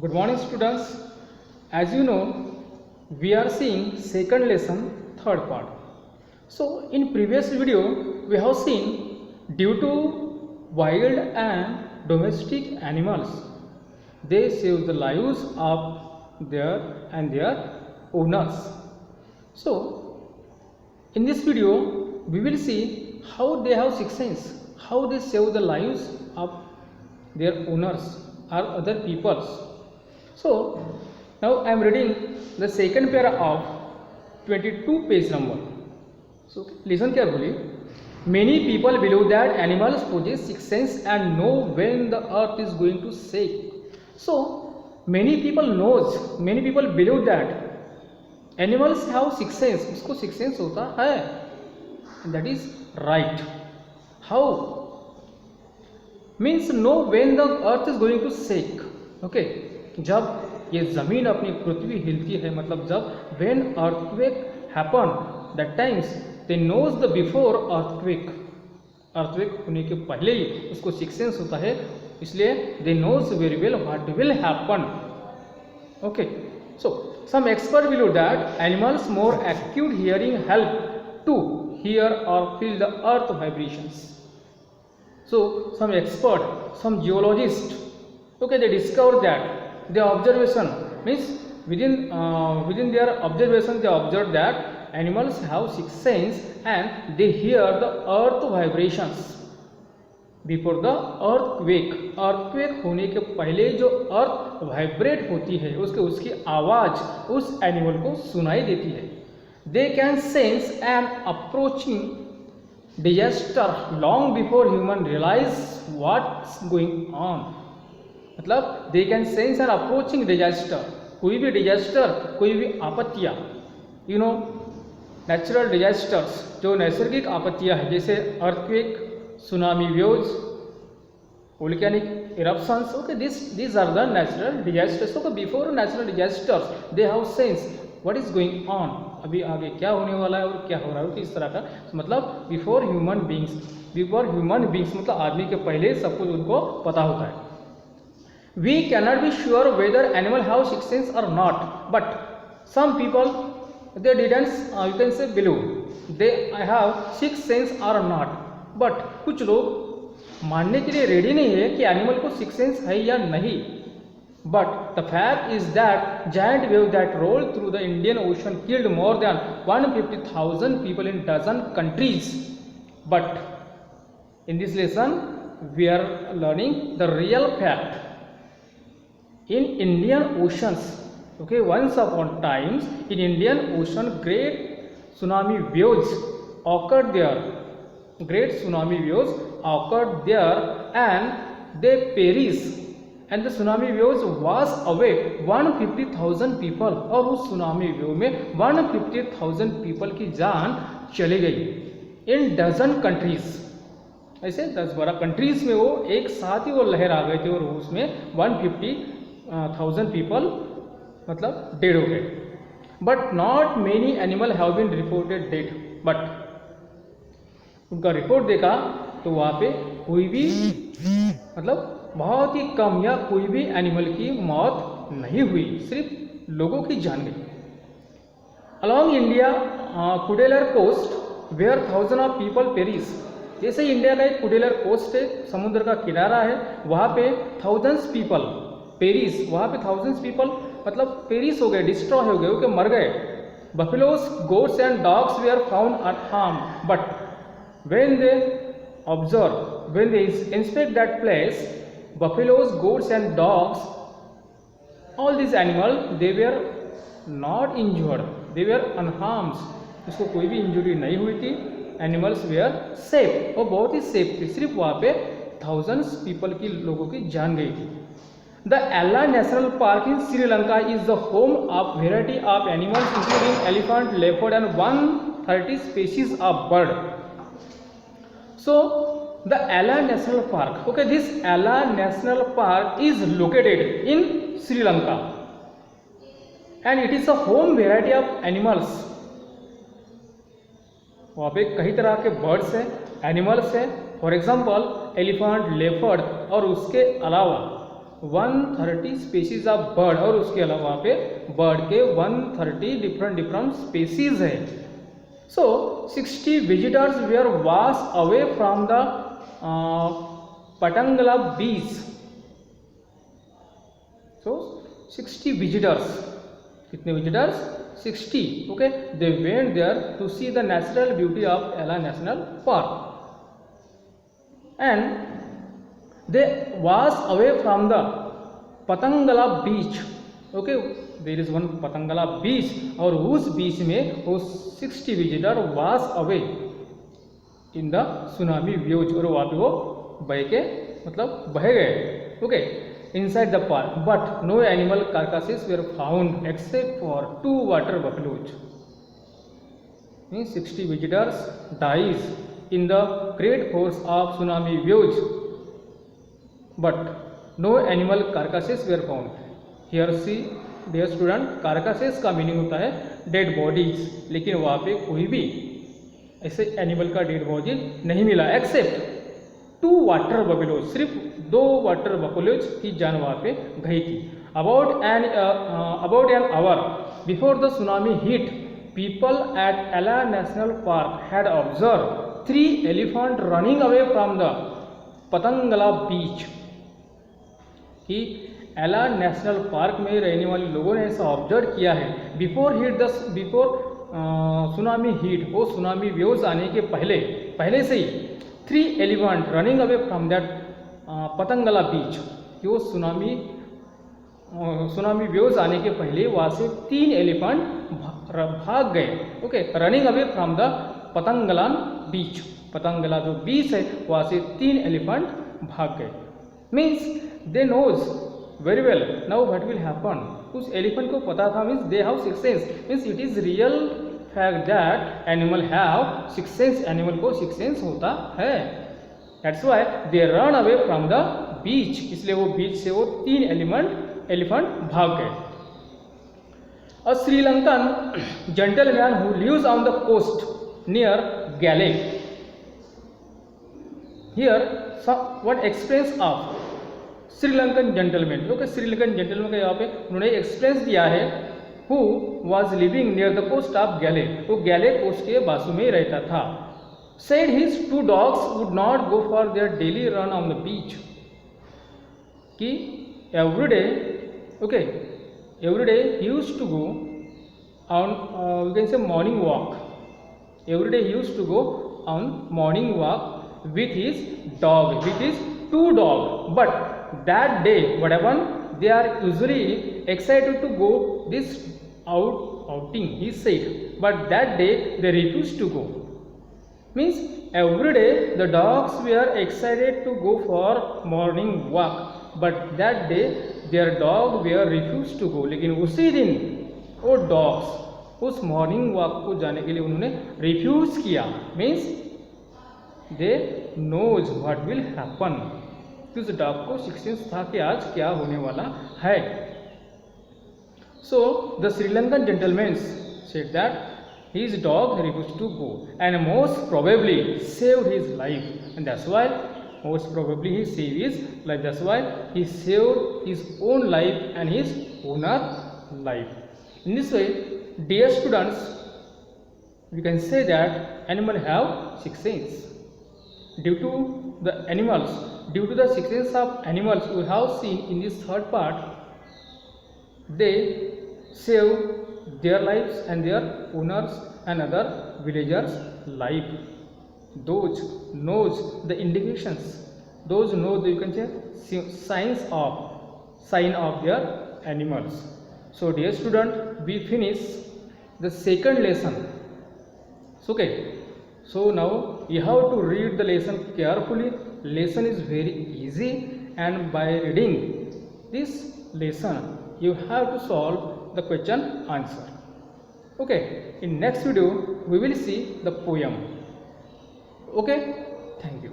Good morning, students. As you know, we are seeing second lesson, third part. So, in previous video, we have seen due to wild and domestic animals, they save the lives of their owners. So, in this video, we will see how they have sixth sense, how they save the lives of their owners or other peoples. So now I am reading the second para of 22 page number. So listen carefully. Many people believe that animals possess sixth sense and know when the earth is going to shake. So many people believe that animals have sixth sense. उसको sixth sense होता है. And that is right. How? Means know when the earth is going to shake. Okay. जब ये ज़मीन अपनी पृथ्वी हिलती है, मतलब जब when earthquake happen, that times they knows the before earthquake होने के पहले ही उसको सिक्स सेंस होता है, इसलिए they knows very well what will happen. Okay, so some expert believe that animals more acute hearing help to hear or feel the earth vibrations. So some expert, some geologist, okay, they discovered that the observation means within their observation they observed that animals have sixth sense and they hear the earth vibrations before the earthquake होने के पहले जो अर्थ vibrate होती है उसकी आवाज उस animal को सुनाई देती है. They can sense an approaching disaster long before human realize what's going on. मतलब they can sense and approaching disaster, कोई भी डिजास्टर, कोई भी आपत्तियाँ, यू नो नेचुरल डिजास्टर्स, जो नैसर्गिक आपत्तियाँ हैं जैसे earthquake, tsunami waves, volcanic eruptions. Okay, this are the natural disasters. Okay, before natural disasters they have sense what is going on, अभी आगे क्या होने वाला है और क्या हो रहा है. इस तरह का मतलब बिफोर ह्यूमन बींग्स मतलब आदमी के पहले सब कुछ उनको पता होता है. We cannot be sure whether animal have sixth sense or not, but some people they didn't you can say believe they have sixth sense or not. But कुछ लोग मानने के लिए रेडी नहीं है कि एनिमल को सिक्स सेंस है या नहीं. But the fact is that giant wave that rolled through the Indian Ocean killed more than 150,000 people in dozen countries. But in this lesson we are learning the real fact. In Indian oceans, okay, once upon times in Indian Ocean great tsunami waves occurred there and they perished, and the tsunami waves was away 150,000 people. और उस tsunami wave में 150,000 people की जान चली गई in dozen countries. ऐसे 10-12 countries में वो एक साथ ही वो लहर आ गए थे और उसमें 150,000 पीपल मतलब डेड हो गए. But not many animal have been reported dead. But उनका रिपोर्ट देखा तो वहाँ पे कोई भी मतलब बहुत ही कम या कोई भी एनिमल की मौत नहीं हुई, सिर्फ लोगों की जान गई. Along India Cuddalore coast where thousand of people perished. जैसे इंडिया का एक कुडेलर कोस्ट है, समुद्र का किनारा है, वहाँ पे थाउजेंड्स पीपल पेरिस, वहाँ पे थाउजेंड्स पीपल मतलब पेरिस हो गए, डिस्ट्रॉय हो गए, ओके, मर गए. Buffaloes, goats and dogs were found unharmed. But when they inspect that place, buffaloes, goats and dogs, all this animal they were not injured, they were unharmed. उसको कोई भी इंजरी नहीं हुई थी. एनिमल्स वेयर सेफ, और बहुत ही safe थी. सिर्फ वहाँ पे थाउजेंड्स पीपल की लोगों की जान गई थी. The Ella National Park in Sri Lanka is the home of variety of animals including elephant, leopard and 130 species of bird. So the Ella National Park, okay, this Ella National Park is located in Sri Lanka and it is a home variety of animals. वहाँ पे कई तरह के birds हैं, animals हैं. For example elephant, leopard और उसके अलावा 130 स्पेसीज ऑफ बर्ड, और उसके अलावा वहाँ पे बर्ड के 130 डिफरेंट स्पेसीज है. So 60 visitors were was away from the Patanangala beach. So 60 visitors, कितने visitors? 60. Okay, they went there to see the natural beauty of Yala National Park, and they was away from the Patanangala beach. Okay, there is one Patanangala beach, और उस beach में वो 60 visitor was away in the tsunami waves, और वहाँ पे वो बह के मतलब बह गए. Okay, inside the park, but no animal carcasses were found except for 2 water buffaloes. Means 60 visitors dies in the great force of tsunami waves, but no animal carcasses were found. Here see dear student, carcasses का meaning होता है dead bodies, लेकिन वहाँ पे कोई भी ऐसे animal का डेड बॉडी नहीं मिला एक्सेप्ट 2 वाटर बफेलोज, सिर्फ 2 वाटर बफेलोज की जान वहाँ पे गई थी. About an hour before the tsunami hit, people at Yala National Park had observe 3 elephant running away from the Patanangala beach. कि एला नेशनल पार्क में रहने वाले लोगों ने ऐसा ऑब्जर्व किया है बिफोर सुनामी हिट, वो सुनामी वेव्स आने के पहले से ही 3 elephant running away from that Patanangala beach, कि वो सुनामी वेव्स आने के पहले वहाँ से 3 एलिफेंट भाग गए. Okay, running away from the Patanangala beach, Patanangala जो बीच है वहाँ से 3 एलिफेंट भाग गए. Means they knows very well now what will happen. उस एलिफेंट को पता था, means they have 6 sense, means it is real fact that animal have 6 sense, animal को 6 सेंस होता है. That's why they run away from the beach, इसलिए वो beach से वो 3 एलिफेंट भाग गए. A Sri Lankan gentleman who lives on the coast near Galle. Here what experience of Sri Lankan gentleman. Okay, Sri Lankan gentleman का यहाँ पे उन्होंने एक्सपीरियंस दिया है. Who was living near the coast of Galle, वो गैले कोस्ट के बाजू में रहता था. Said his 2 dogs would not go for their daily run on the beach. कि every day, okay, every day he used to go on we can say morning walk. Every day he used to go on morning walk with his dog, with his 2 dogs. But that day what happened, they are usually excited to go this outing, he said, but that day they refused to go. Means every day the dogs were excited to go for morning walk, but that day their dog were refused to go. लेकिन उसी दिन वो dogs उस morning walk को जाने के लिए उन्होंने रिफ्यूज किया. Means they knows what will happen, उस डॉग को 6 सेंस था कि आज क्या होने वाला है. So the Sri Lankan gentleman said that his dog refused to go and most probably saved his life, and that's why most probably he saved his life. That's why he saved his own life and his owner life. In this way, dear students, we can say that animals have 6 senses. Due to the 6 senses of animals we have seen in this third part, they save their lives and their owners and other villagers' life. Those knows the indications, those know the, you can say, sign of their animals. So dear student, we finish the second lesson. Okay, so now you have to read the lesson carefully. Lesson is very easy, and by reading this lesson you have to solve the question answer. Okay, in next video we will see the poem. Okay, thank you.